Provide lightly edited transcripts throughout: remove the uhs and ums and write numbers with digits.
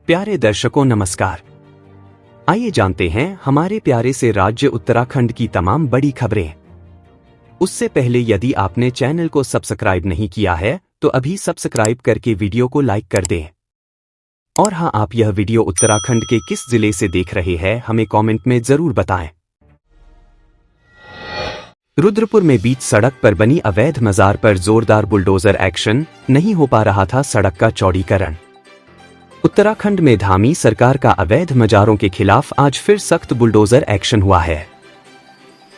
प्यारे दर्शकों नमस्कार। आइए जानते हैं हमारे प्यारे से राज्य उत्तराखंड की तमाम बड़ी खबरें। उससे पहले यदि आपने चैनल को सब्सक्राइब नहीं किया है तो अभी सब्सक्राइब करके वीडियो को लाइक कर दें। और हाँ, आप यह वीडियो उत्तराखंड के किस जिले से देख रहे हैं हमें कमेंट में जरूर बताएं। रुद्रपुर में बीच सड़क पर बनी अवैध मजार पर जोरदार बुलडोजर एक्शन, नहीं हो पा रहा था सड़क का चौड़ीकरण। उत्तराखंड में धामी सरकार का अवैध मजारों के खिलाफ आज फिर सख्त बुलडोजर एक्शन हुआ है।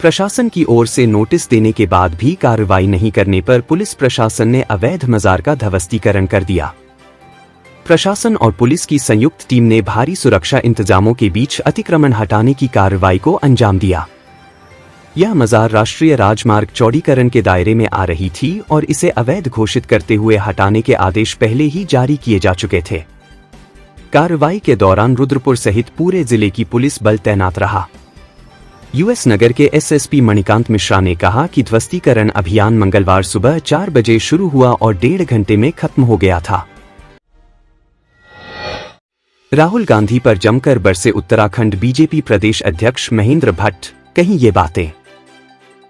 प्रशासन की ओर से नोटिस देने के बाद भी कार्रवाई नहीं करने पर पुलिस प्रशासन ने अवैध मजार का ध्वस्तीकरण कर दिया। प्रशासन और पुलिस की संयुक्त टीम ने भारी सुरक्षा इंतजामों के बीच अतिक्रमण हटाने की कार्रवाई को अंजाम दिया। यह मजार राष्ट्रीय राजमार्ग चौड़ीकरण के दायरे में आ रही थी और इसे अवैध घोषित करते हुए हटाने के आदेश पहले ही जारी किए जा चुके थे। कार्रवाई के दौरान रुद्रपुर सहित पूरे जिले की पुलिस बल तैनात रहा। यूएस नगर के एसएसपी मणिकांत मिश्रा ने कहा कि ध्वस्तीकरण अभियान मंगलवार सुबह 4 बजे शुरू हुआ और 1.5 घंटे में खत्म हो गया था। राहुल गांधी पर जमकर बरसे उत्तराखंड बीजेपी प्रदेश अध्यक्ष महेंद्र भट्ट, कहीं ये बातें।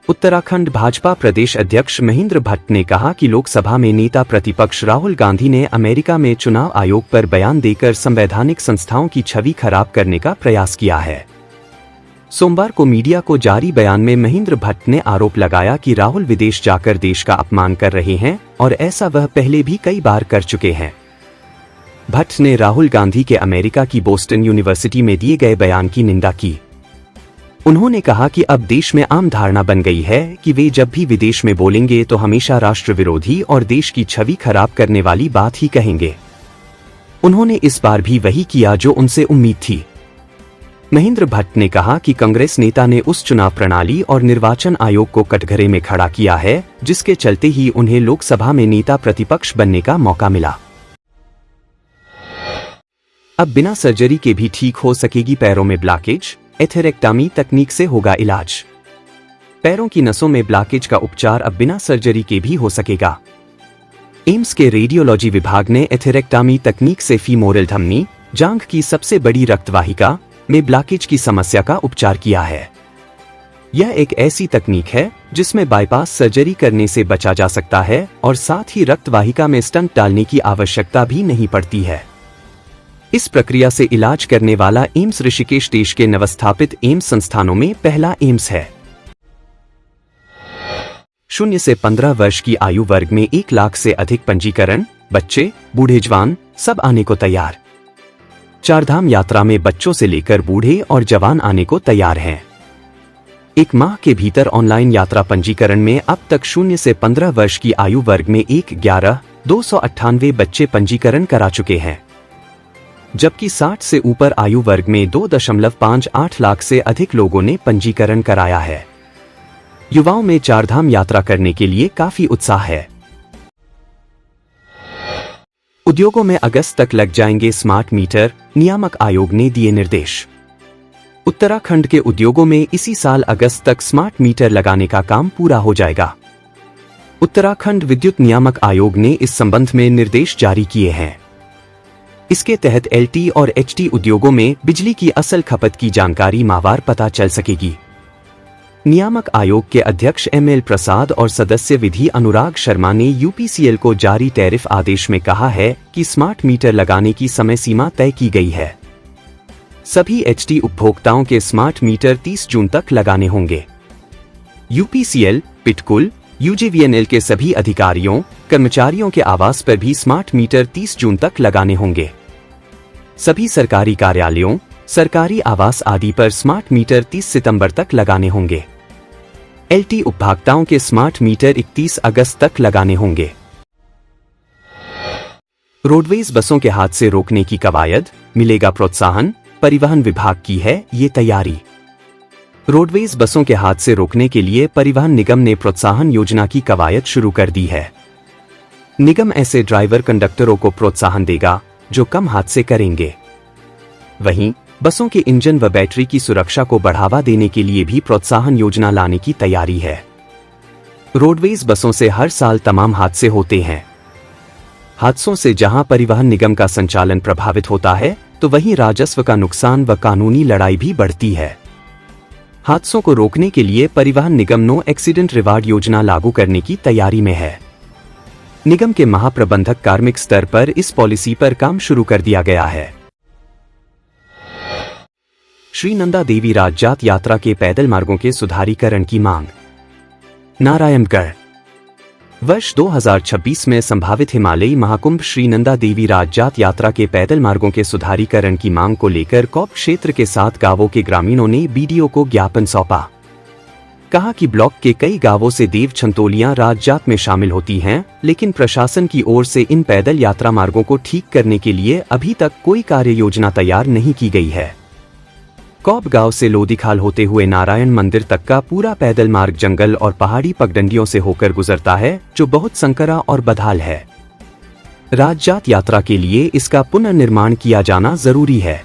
उत्तराखंड भाजपा प्रदेश अध्यक्ष महेंद्र भट्ट ने कहा कि लोकसभा में नेता प्रतिपक्ष राहुल गांधी ने अमेरिका में चुनाव आयोग पर बयान देकर संवैधानिक संस्थाओं की छवि खराब करने का प्रयास किया है। सोमवार को मीडिया को जारी बयान में महेंद्र भट्ट ने आरोप लगाया कि राहुल विदेश जाकर देश का अपमान कर रहे हैं और ऐसा वह पहले भी कई बार कर चुके हैं। भट्ट ने राहुल गांधी के अमेरिका की बोस्टन यूनिवर्सिटी में दिए गए बयान की निंदा की। उन्होंने कहा कि अब देश में आम धारणा बन गई है कि वे जब भी विदेश में बोलेंगे तो हमेशा राष्ट्र विरोधी और देश की छवि खराब करने वाली बात ही कहेंगे। उन्होंने इस बार भी वही किया जो उनसे उम्मीद थी। महेंद्र भट्ट ने कहा कि कांग्रेस नेता ने उस चुनाव प्रणाली और निर्वाचन आयोग को कटघरे में खड़ा किया है जिसके चलते ही उन्हें लोकसभा में नेता प्रतिपक्ष बनने का मौका मिला। अब बिना सर्जरी के भी ठीक हो सकेगी पैरों में ब्लॉकेज, एथेरेक्टॉमी तकनीक से होगा इलाज। पैरों की नसों में ब्लॉकेज का उपचार अब बिना सर्जरी के भी हो सकेगा। एम्स के रेडियोलॉजी विभाग ने एथेरेक्टॉमी तकनीक से फीमोरल धमनी, जांघ की सबसे बड़ी रक्तवाहिका में ब्लॉकेज की समस्या का उपचार किया है। यह एक ऐसी तकनीक है जिसमें बाईपास सर्जरी करने से बचा जा सकता है और साथ ही रक्तवाहिका में स्टंट डालने की आवश्यकता भी नहीं पड़ती है। इस प्रक्रिया से इलाज करने वाला एम्स ऋषिकेश देश के नवस्थापित एम्स संस्थानों में पहला एम्स है। 0 से 15 वर्ष की आयु वर्ग में 1 लाख से अधिक पंजीकरण, बच्चे, बूढ़े जवान सब आने को तैयार। चारधाम यात्रा में बच्चों से लेकर बूढ़े और जवान आने को तैयार हैं। 1 माह के भीतर ऑनलाइन यात्रा पंजीकरण में अब तक 0 से 15 वर्ष की आयु वर्ग में 1,11,298 बच्चे पंजीकरण करा चुके हैं, जबकि 60 से ऊपर आयु वर्ग में 2.58 लाख से अधिक लोगों ने पंजीकरण कराया है। युवाओं में चारधाम यात्रा करने के लिए काफी उत्साह है। उद्योगों में अगस्त तक लग जाएंगे स्मार्ट मीटर, नियामक आयोग ने दिए निर्देश। उत्तराखंड के उद्योगों में इसी साल अगस्त तक स्मार्ट मीटर लगाने का काम पूरा हो जाएगा। उत्तराखंड विद्युत नियामक आयोग ने इस संबंध में निर्देश जारी किए हैं। इसके तहत एलटी और एचटी उद्योगों में बिजली की असल खपत की जानकारी माहवार पता चल सकेगी। नियामक आयोग के अध्यक्ष एमएल प्रसाद और सदस्य विधि अनुराग शर्मा ने यूपीसीएल को जारी टैरिफ आदेश में कहा है कि स्मार्ट मीटर लगाने की समय सीमा तय की गई है। सभी एचटी उपभोक्ताओं के स्मार्ट मीटर 30 जून तक लगाने होंगे। यूपीसीएल, पिटकुल, यूजेवीएनएल के सभी अधिकारियों, कर्मचारियों के आवास पर भी स्मार्ट मीटर 30 जून तक लगाने होंगे। सभी सरकारी कार्यालयों, सरकारी आवास आदि पर स्मार्ट मीटर 30 सितंबर तक लगाने होंगे। एलटी उपभोक्ताओं के स्मार्ट मीटर 31 अगस्त तक लगाने होंगे। रोडवेज बसों के हादसे रोकने की कवायद, मिलेगा प्रोत्साहन, परिवहन विभाग की है ये तैयारी। रोडवेज बसों के हादसे रोकने के लिए परिवहन निगम ने प्रोत्साहन योजना की कवायद शुरू कर दी है। निगम ऐसे ड्राइवर कंडक्टरों को प्रोत्साहन देगा जो कम हादसे करेंगे। वहीं बसों के इंजन व बैटरी की सुरक्षा को बढ़ावा देने के लिए भी प्रोत्साहन योजना लाने की तैयारी है। रोडवेज बसों से हर साल तमाम हादसे होते हैं। हादसों से जहां परिवहन निगम का संचालन प्रभावित होता है, तो वहीं राजस्व का नुकसान व कानूनी लड़ाई भी बढ़ती है। हादसों को रोकने के लिए परिवहन निगम नो एक्सीडेंट रिवार्ड योजना लागू करने की तैयारी में है। निगम के महाप्रबंधक कार्मिक स्तर पर इस पॉलिसी पर काम शुरू कर दिया गया है। श्री नंदा देवी राजजात यात्रा के पैदल मार्गों के सुधारीकरण की मांग। नारायणगढ़। वर्ष 2026 में संभावित हिमालयी महाकुंभ श्री नंदा देवी राजजात यात्रा के पैदल मार्गों के सुधारीकरण की मांग को लेकर कौप क्षेत्र के 7 गांवों के ग्रामीणों ने बीडीओ को ज्ञापन सौंपा। कहा कि ब्लॉक के कई गांवों से देव छंतोलियां राजजात में शामिल होती हैं, लेकिन प्रशासन की ओर से इन पैदल यात्रा मार्गों को ठीक करने के लिए अभी तक कोई कार्य योजना तैयार नहीं की गई है। कौप गांव से लोदीखाल होते हुए नारायण मंदिर तक का पूरा पैदल मार्ग जंगल और पहाड़ी पगडंडियों से होकर गुजरता है, जो बहुत संकरा और बदहाल है। राजजात यात्रा के लिए इसका पुनर्निर्माण किया जाना जरूरी है।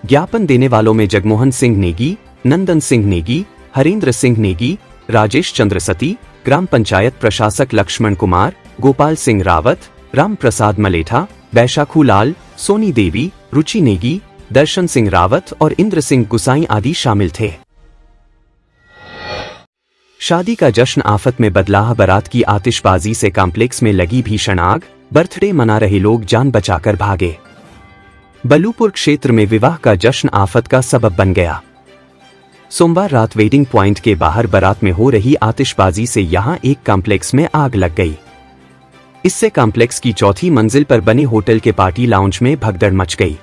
ज्ञापन देने वालों में जगमोहन सिंह नेगी, नंदन सिंह नेगी, हरेंद्र सिंह नेगी, राजेश चंद्र सती, ग्राम पंचायत प्रशासक लक्ष्मण कुमार, गोपाल सिंह रावत, राम प्रसाद मलेठा, बैशाखू लाल, सोनी देवी, रुचि नेगी, दर्शन सिंह रावत और इंद्र सिंह गुसाई आदि शामिल थे। शादी का जश्न आफत में बदला। बारात की आतिशबाजी से कॉम्प्लेक्स में लगी भीषण आग, बर्थडे मना रहे लोग जान बचाकर भागे। बलूपुर क्षेत्र में विवाह का जश्न आफत का सबब बन गया। सोमवार रात वेडिंग पॉइंट के बाहर बारात में हो रही आतिशबाजी से यहां एक कॉम्प्लेक्स में आग लग गई। इससे कॉम्प्लेक्स की 4थी मंजिल पर बने होटल के पार्टी लाउंज में भगदड़ मच गई।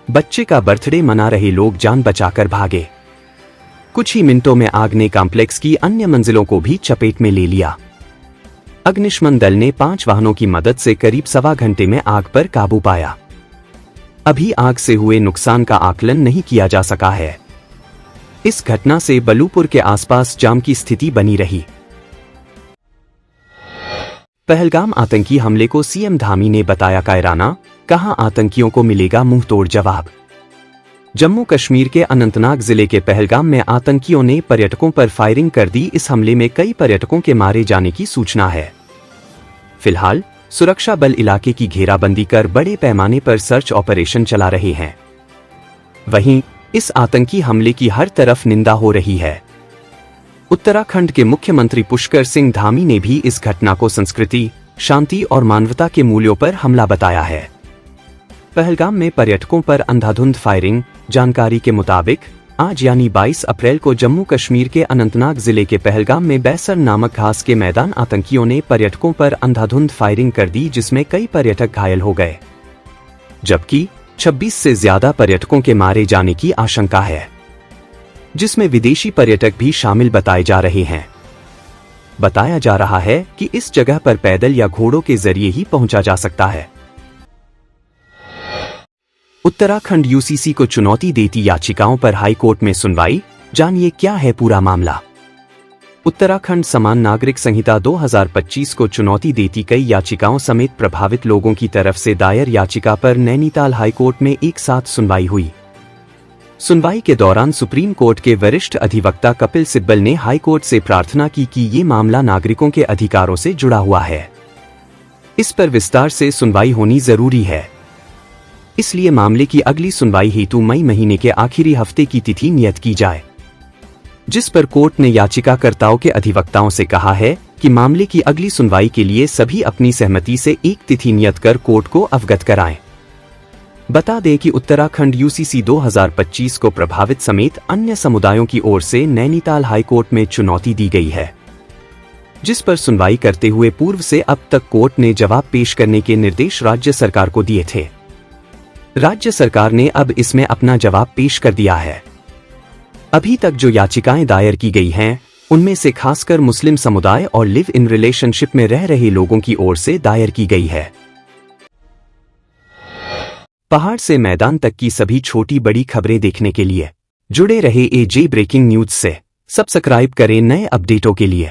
बच्चे का बर्थडे मना रहे लोग जान बचाकर भागे। कुछ ही मिनटों में आग ने कॉम्प्लेक्स की अन्य मंजिलों को भी चपेट में ले लिया। अग्निशमन दल ने 5 वाहनों की मदद से करीब सवा घंटे में आग पर काबू पाया। अभी आग से हुए नुकसान का आकलन नहीं किया जा सका है। इस घटना से बलूपुर के आसपास जाम की स्थिति बनी रही। पहलगाम आतंकी हमले को सीएम धामी ने बताया कायराना, कहा आतंकियों को मिलेगा मुंहतोड़ जवाब। जम्मू कश्मीर के अनंतनाग जिले के पहलगाम में आतंकियों ने पर्यटकों पर फायरिंग कर दी। इस हमले में कई पर्यटकों के मारे जाने की सूचना है। फिलहाल सुरक्षा बल इलाके की घेराबंदी कर बड़े पैमाने पर सर्च ऑपरेशन चला रहे हैं। वहीं इस आतंकी हमले की हर तरफ निंदा हो रही है। उत्तराखंड के मुख्यमंत्री पुष्कर सिंह धामी ने भी इस घटना को संस्कृति, शांति और मानवता के मूल्यों पर हमला बताया है। पहलगाम में पर्यटकों पर अंधाधुंध फायरिंग। जानकारी के मुताबिक आज यानी 22 अप्रैल को जम्मू कश्मीर के अनंतनाग जिले के पहलगाम में बैसर नामक घास के मैदान आतंकियों ने पर्यटकों पर अंधाधुंध फायरिंग कर दी, जिसमें कई पर्यटक घायल हो गए, जबकि 26 से ज्यादा पर्यटकों के मारे जाने की आशंका है, जिसमें विदेशी पर्यटक भी शामिल बताए जा रहे हैं। बताया जा रहा है कि इस जगह पर पैदल या घोड़ों के जरिए ही पहुंचा जा सकता है। उत्तराखंड यूसीसी को चुनौती देती याचिकाओं पर हाईकोर्ट में सुनवाई। जानिए क्या है पूरा मामला। उत्तराखंड समान नागरिक संहिता 2025 को चुनौती देती कई याचिकाओं समेत प्रभावित लोगों की तरफ से दायर याचिका पर नैनीताल हाईकोर्ट में एक साथ सुनवाई हुई। सुनवाई के दौरान सुप्रीम कोर्ट के वरिष्ठ अधिवक्ता कपिल सिब्बल ने हाईकोर्ट से प्रार्थना की कि ये मामला नागरिकों के अधिकारों से जुड़ा हुआ है। इस पर विस्तार से सुनवाई होनी जरूरी है, इसलिए मामले की अगली सुनवाई हेतु मई महीने के आखिरी हफ्ते की तिथि नियत की जाए, जिस पर कोर्ट ने याचिकाकर्ताओं के अधिवक्ताओं से कहा है कि मामले की अगली सुनवाई के लिए सभी अपनी सहमति से एक तिथि नियत कर कोर्ट को अवगत कराएं। बता दें कि उत्तराखंड यूसीसी 2025 को प्रभावित समेत अन्य समुदायों की ओर से नैनीताल हाईकोर्ट में चुनौती दी गई है, जिस पर सुनवाई करते हुए पूर्व से अब तक कोर्ट ने जवाब पेश करने के निर्देश राज्य सरकार को दिए थे। राज्य सरकार ने अब इसमें अपना जवाब पेश कर दिया है। अभी तक जो याचिकाएं दायर की गई हैं, उनमें से खासकर मुस्लिम समुदाय और लिव इन रिलेशनशिप में रह रहे लोगों की ओर से दायर की गई है। पहाड़ से मैदान तक की सभी छोटी बड़ी खबरें देखने के लिए जुड़े रहे एजे ब्रेकिंग न्यूज से। सब्सक्राइब करें नए अपडेटों के लिए।